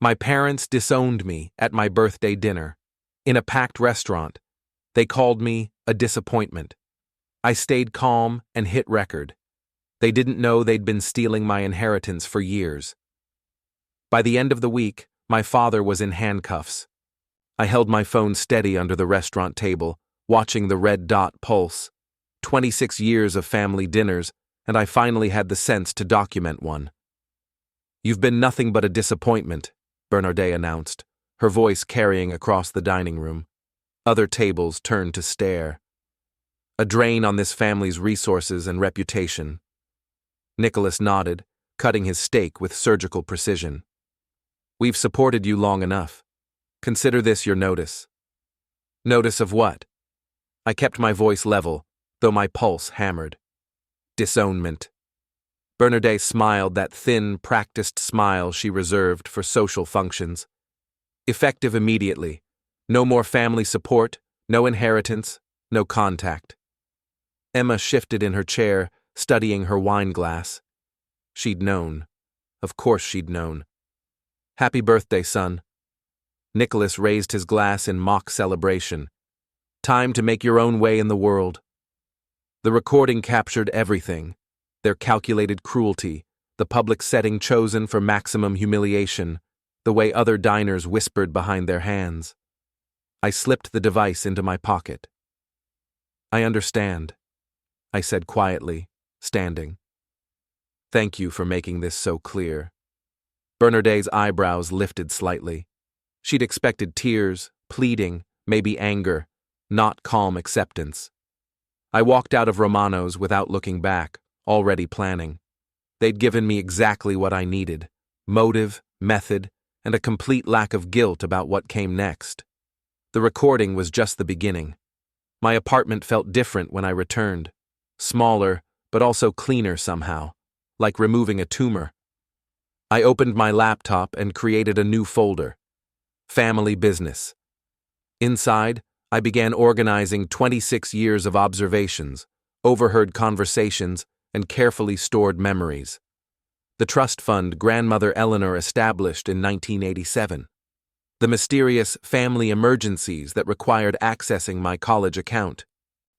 My parents disowned me at my birthday dinner. In a packed restaurant, they called me a disappointment. I stayed calm and hit record. They didn't know they'd been stealing my inheritance for years. By the end of the week, my father was in handcuffs. I held my phone steady under the restaurant table, watching the red dot pulse. 26 years of family dinners, and I finally had the sense to document one. "You've been nothing but a disappointment," Bernardet announced, her voice carrying across the dining room. Other tables turned to stare. "A drain on this family's resources and reputation." Nicholas nodded, cutting his steak with surgical precision. "We've supported you long enough. Consider this your notice." "Notice of what?" I kept my voice level, though my pulse hammered. "Disownment." Bernardet smiled, that thin, practiced smile she reserved for social functions. "Effective immediately. No more family support, no inheritance, no contact." Emma shifted in her chair, studying her wine glass. She'd known. Of course she'd known. "Happy birthday, son." Nicholas raised his glass in mock celebration. "Time to make your own way in the world." The recording captured everything: their calculated cruelty, the public setting chosen for maximum humiliation, the way other diners whispered behind their hands. I slipped the device into my pocket. "I understand," I said quietly, standing. "Thank you for making this so clear." Bernardet's eyebrows lifted slightly. She'd expected tears, pleading, maybe anger, not calm acceptance. I walked out of Romano's without looking back, already planning. They'd given me exactly what I needed: motive, method, and a complete lack of guilt about what came next. The recording was just the beginning. My apartment felt different when I returned. Smaller, but also cleaner somehow, like removing a tumor. I opened my laptop and created a new folder: Family Business. Inside, I began organizing 26 years of observations, overheard conversations, and carefully stored memories. The trust fund Grandmother Eleanor established in 1987. The mysterious family emergencies that required accessing my college account.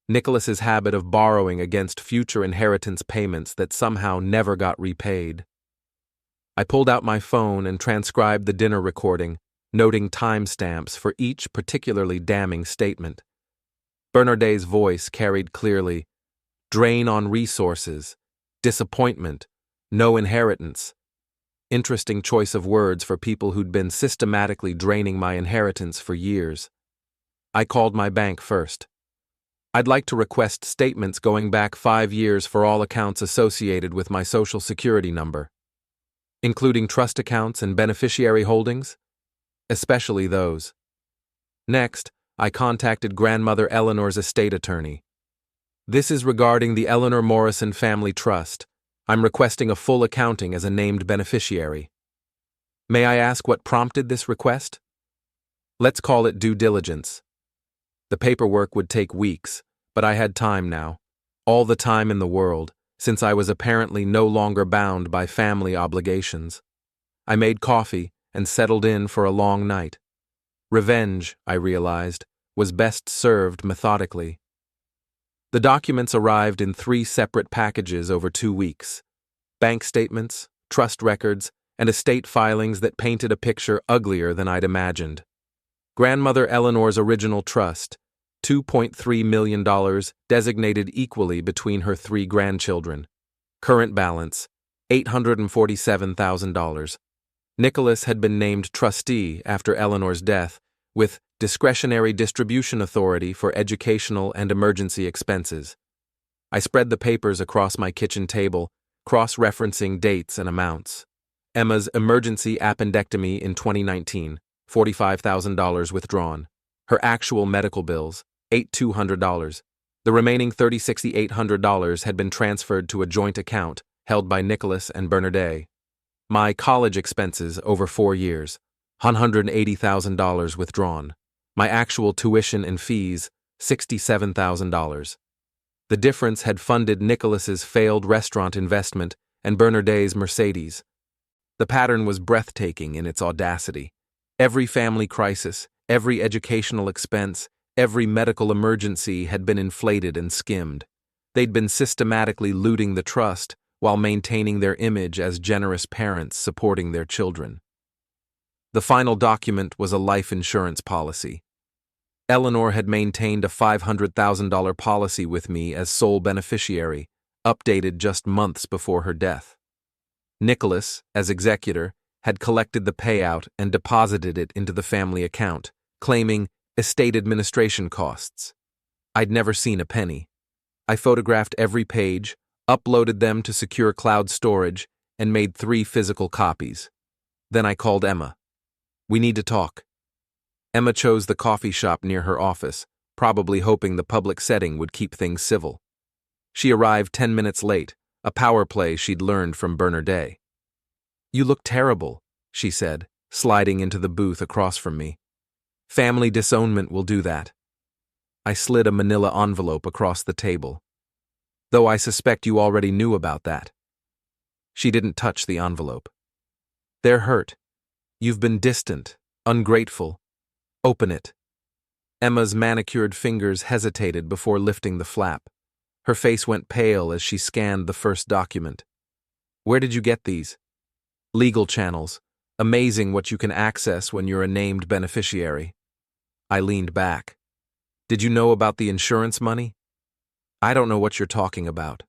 Nicholas's habit of borrowing against future inheritance payments that somehow never got repaid. I pulled out my phone and transcribed the dinner recording, noting timestamps for each particularly damning statement. Bernardet's voice carried clearly: drain on resources, disappointment, no inheritance. Interesting choice of words for people who'd been systematically draining my inheritance for years. I called my bank first. "I'd like to request statements going back 5 years for all accounts associated with my Social Security number, including trust accounts and beneficiary holdings, especially those." Next, I contacted Grandmother Eleanor's estate attorney. "This is regarding the Eleanor Morrison Family Trust. I'm requesting a full accounting as a named beneficiary." "May I ask what prompted this request?" "Let's call it due diligence." The paperwork would take weeks, but I had time now. All the time in the world, since I was apparently no longer bound by family obligations. I made coffee and settled in for a long night. Revenge, I realized, was best served methodically. The documents arrived in 3 separate packages over 2 weeks. Bank statements, trust records, and estate filings that painted a picture uglier than I'd imagined. Grandmother Eleanor's original trust, $2.3 million designated equally between her 3 grandchildren. Current balance, $847,000. Nicholas had been named trustee after Eleanor's death, with discretionary distribution authority for educational and emergency expenses. I spread the papers across my kitchen table, cross-referencing dates and amounts. Emma's emergency appendectomy in 2019, $45,000 withdrawn. Her actual medical bills, $8,200. The remaining $3,800 had been transferred to a joint account held by Nicholas and Bernardet. My college expenses over 4 years, $180,000 withdrawn. My actual tuition and fees, $67,000. The difference had funded Nicholas's failed restaurant investment and Bernardet's Mercedes. The pattern was breathtaking in its audacity. Every family crisis, every educational expense, every medical emergency had been inflated and skimmed. They'd been systematically looting the trust while maintaining their image as generous parents supporting their children. The final document was a life insurance policy. Eleanor had maintained a $500,000 policy with me as sole beneficiary, updated just months before her death. Nicholas, as executor, had collected the payout and deposited it into the family account, claiming estate administration costs. I'd never seen a penny. I photographed every page, uploaded them to secure cloud storage, and made 3 physical copies. Then I called Emma. "We need to talk." Emma chose the coffee shop near her office, probably hoping the public setting would keep things civil. She arrived 10 minutes late, a power play she'd learned from Bernardet. "You look terrible," she said, sliding into the booth across from me. "Family disownment will do that." I slid a manila envelope across the table. "Though I suspect you already knew about that." She didn't touch the envelope. "They're hurt. You've been distant, ungrateful. Open it." Emma's manicured fingers hesitated before lifting the flap. Her face went pale as she scanned the first document. "Where did you get these?" "Legal channels. Amazing what you can access when you're a named beneficiary." I leaned back. "Did you know about the insurance money?" "I don't know what you're talking about."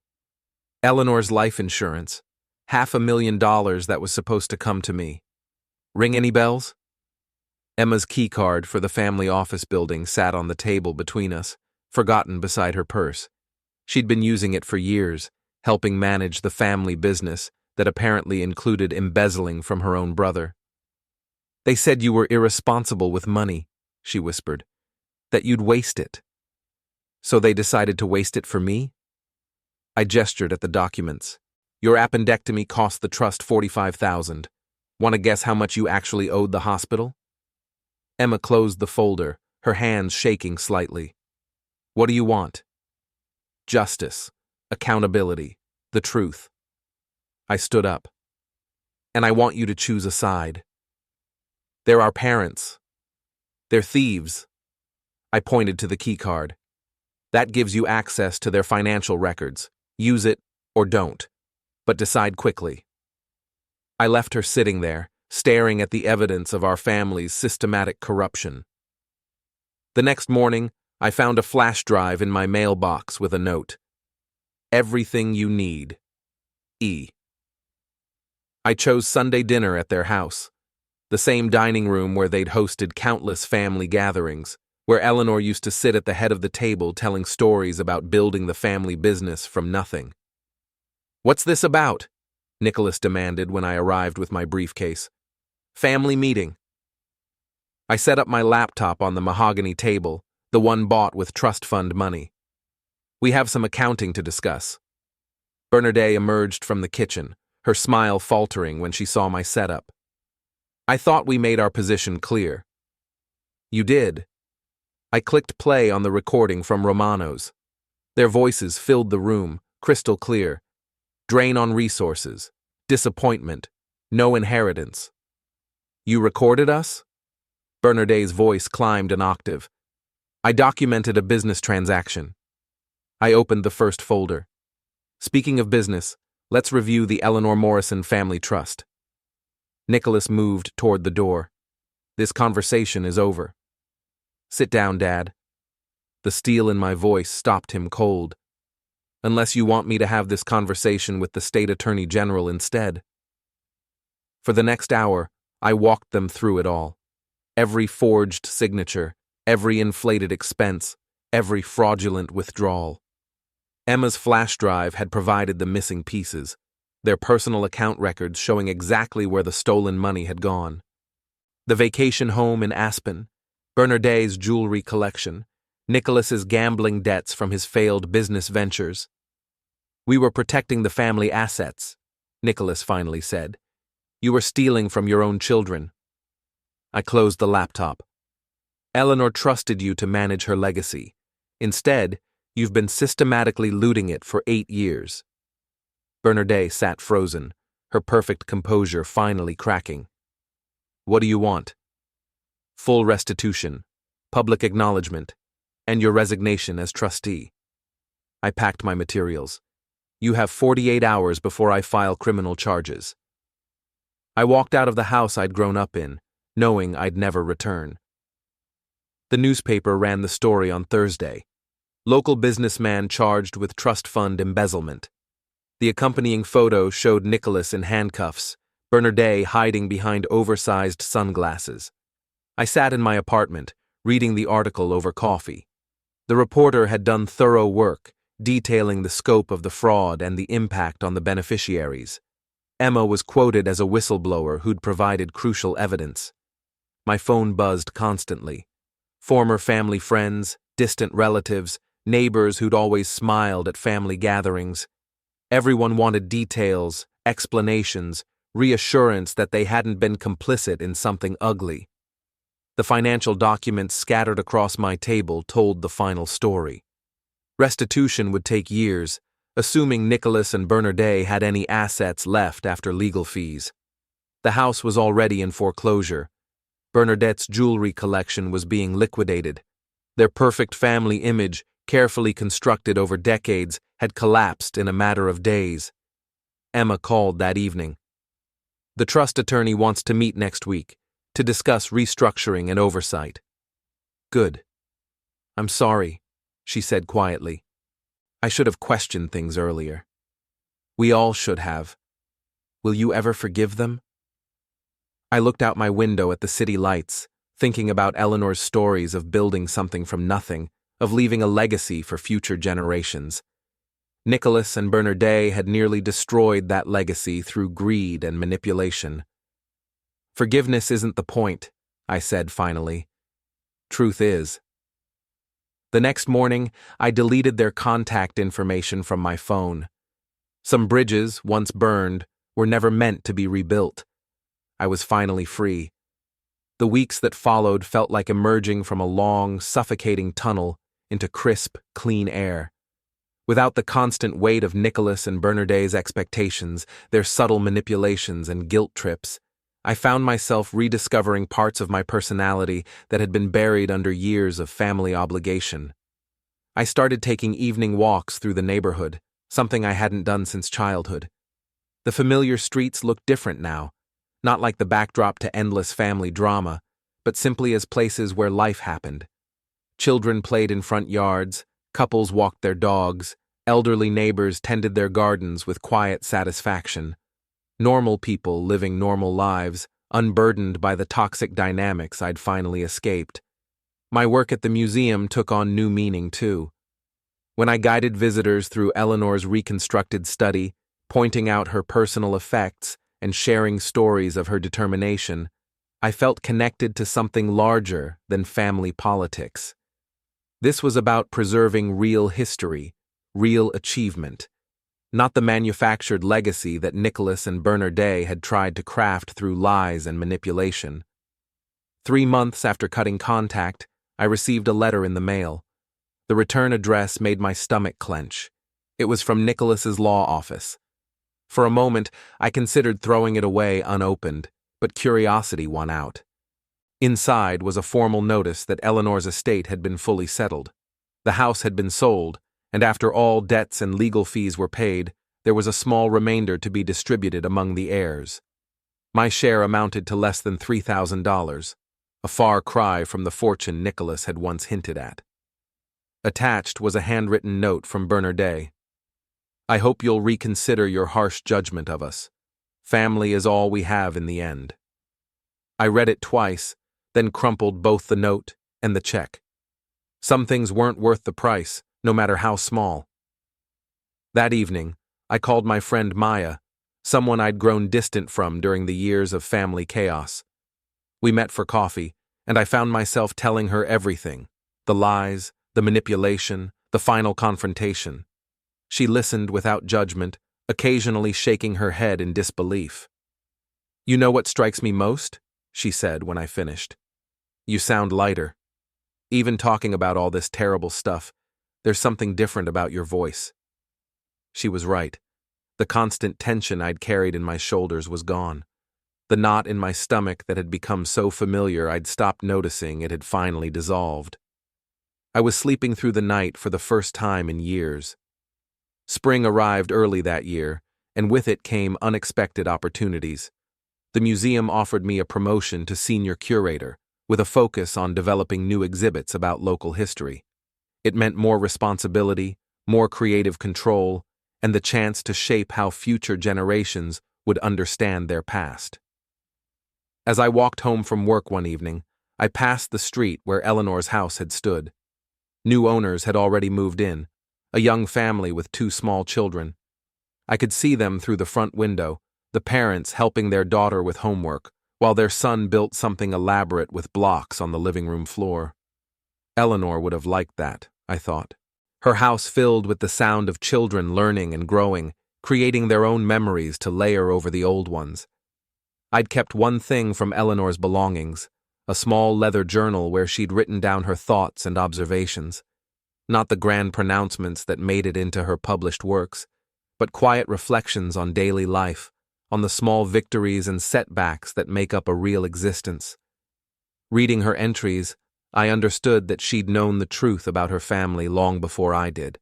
"Eleanor's life insurance. $500,000 that was supposed to come to me. Ring any bells?" Emma's keycard for the family office building sat on the table between us, forgotten beside her purse. She'd been using it for years, helping manage the family business that apparently included embezzling from her own brother. "They said you were irresponsible with money," she whispered, "that you'd waste it." "So they decided to waste it for me?" I gestured at the documents. "Your appendectomy cost the trust $45,000. Want to guess how much you actually owed the hospital?" Emma closed the folder, her hands shaking slightly. "What do you want?" "Justice, accountability, the truth." I stood up. "And I want you to choose a side. They're our parents. They're thieves." I pointed to the keycard. "That gives you access to their financial records. Use it or don't, but decide quickly." I left her sitting there, staring at the evidence of our family's systematic corruption. The next morning, I found a flash drive in my mailbox with a note. "Everything you need. E." I chose Sunday dinner at their house, the same dining room where they'd hosted countless family gatherings, where Eleanor used to sit at the head of the table telling stories about building the family business from nothing. "What's this about?" Nicholas demanded when I arrived with my briefcase. "Family meeting." I set up my laptop on the mahogany table, the one bought with trust fund money. "We have some accounting to discuss." Bernardet emerged from the kitchen, her smile faltering when she saw my setup. "I thought we made our position clear." "You did." I clicked play on the recording from Romano's. Their voices filled the room, crystal clear. Drain on resources, disappointment, no inheritance. "You recorded us?" Bernardet's voice climbed an octave. "I documented a business transaction." I opened the first folder. "Speaking of business, let's review the Eleanor Morrison Family Trust." Nicholas moved toward the door. "This conversation is over." "Sit down, Dad." The steel in my voice stopped him cold. "Unless you want me to have this conversation with the State Attorney General instead." For the next hour, I walked them through it all. Every forged signature, every inflated expense, every fraudulent withdrawal. Emma's flash drive had provided the missing pieces, their personal account records showing exactly where the stolen money had gone. The vacation home in Aspen, Bernardet's jewelry collection, Nicholas's gambling debts from his failed business ventures. "We were protecting the family assets," Nicholas finally said. "You were stealing from your own children." I closed the laptop. "Eleanor trusted you to manage her legacy. Instead, you've been systematically looting it for 8 years." Bernardet sat frozen, her perfect composure finally cracking. "What do you want?" "Full restitution, public acknowledgement, and your resignation as trustee." I packed my materials. "You have 48 hours before I file criminal charges." I walked out of the house I'd grown up in, knowing I'd never return. The newspaper ran the story on Thursday. Local businessman charged with trust fund embezzlement. The accompanying photo showed Nicholas in handcuffs, Bernardet hiding behind oversized sunglasses. I sat in my apartment, reading the article over coffee. The reporter had done thorough work, detailing the scope of the fraud and the impact on the beneficiaries. Emma was quoted as a whistleblower who'd provided crucial evidence. My phone buzzed constantly. Former family friends, distant relatives, neighbors who'd always smiled at family gatherings. Everyone wanted details, explanations, reassurance that they hadn't been complicit in something ugly. The financial documents scattered across my table told the final story. Restitution would take years, assuming Nicholas and Bernardet had any assets left after legal fees. The house was already in foreclosure. Bernadette's jewelry collection was being liquidated. Their perfect family image, carefully constructed over decades, had collapsed in a matter of days. Emma called that evening. "The trust attorney wants to meet next week to discuss restructuring and oversight." "Good. I'm sorry," she said quietly. "I should have questioned things earlier." "We all should have. Will you ever forgive them?" I looked out my window at the city lights, thinking about Eleanor's stories of building something from nothing, of leaving a legacy for future generations. Nicholas and Bernardet had nearly destroyed that legacy through greed and manipulation. "Forgiveness isn't the point," I said finally. "Truth is." The next morning, I deleted their contact information from my phone. Some bridges, once burned, were never meant to be rebuilt. I was finally free. The weeks that followed felt like emerging from a long, suffocating tunnel into crisp, clean air. Without the constant weight of Nicholas and Bernardet's expectations, their subtle manipulations and guilt trips, I found myself rediscovering parts of my personality that had been buried under years of family obligation. I started taking evening walks through the neighborhood, something I hadn't done since childhood. The familiar streets looked different now, not like the backdrop to endless family drama, but simply as places where life happened. Children played in front yards, couples walked their dogs, elderly neighbors tended their gardens with quiet satisfaction. Normal people living normal lives, unburdened by the toxic dynamics I'd finally escaped. My work at the museum took on new meaning, too. When I guided visitors through Eleanor's reconstructed study, pointing out her personal effects and sharing stories of her determination, I felt connected to something larger than family politics. This was about preserving real history, real achievement, not the manufactured legacy that Nicholas and Bernardet had tried to craft through lies and manipulation. 3 months after cutting contact, I received a letter in the mail. The return address made my stomach clench. It was from Nicholas's law office. For a moment, I considered throwing it away unopened, but curiosity won out. Inside was a formal notice that Eleanor's estate had been fully settled. The house had been sold, and after all debts and legal fees were paid, there was a small remainder to be distributed among the heirs. My share amounted to less than $3,000, a far cry from the fortune Nicholas had once hinted at. Attached was a handwritten note from Bernardet. "I hope you'll reconsider your harsh judgment of us. Family is all we have in the end." I read it twice, then crumpled both the note and the check. Some things weren't worth the price, no matter how small. That evening, I called my friend Maya, someone I'd grown distant from during the years of family chaos. We met for coffee, and I found myself telling her everything: the lies, the manipulation, the final confrontation. She listened without judgment, occasionally shaking her head in disbelief. "You know what strikes me most?" she said when I finished. "You sound lighter. Even talking about all this terrible stuff, there's something different about your voice." She was right. The constant tension I'd carried in my shoulders was gone. The knot in my stomach that had become so familiar I'd stopped noticing it had finally dissolved. I was sleeping through the night for the first time in years. Spring arrived early that year, and with it came unexpected opportunities. The museum offered me a promotion to senior curator, with a focus on developing new exhibits about local history. It meant more responsibility, more creative control, and the chance to shape how future generations would understand their past. As I walked home from work one evening, I passed the street where Eleanor's house had stood. New owners had already moved in, a young family with 2 small children. I could see them through the front window, the parents helping their daughter with homework, while their son built something elaborate with blocks on the living room floor. Eleanor would have liked that, I thought. Her house filled with the sound of children learning and growing, creating their own memories to layer over the old ones. I'd kept one thing from Eleanor's belongings, a small leather journal where she'd written down her thoughts and observations. Not the grand pronouncements that made it into her published works, but quiet reflections on daily life, on the small victories and setbacks that make up a real existence. Reading her entries, I understood that she'd known the truth about her family long before I did.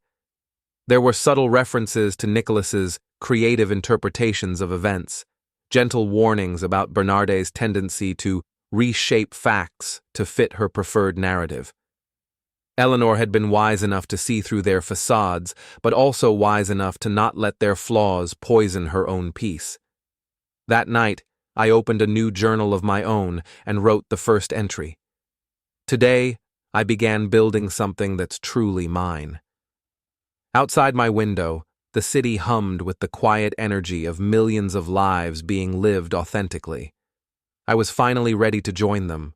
There were subtle references to Nicholas's creative interpretations of events, gentle warnings about Bernarde's tendency to reshape facts to fit her preferred narrative. Eleanor had been wise enough to see through their facades, but also wise enough to not let their flaws poison her own peace. That night, I opened a new journal of my own and wrote the first entry. Today, I began building something that's truly mine. Outside my window, the city hummed with the quiet energy of millions of lives being lived authentically. I was finally ready to join them,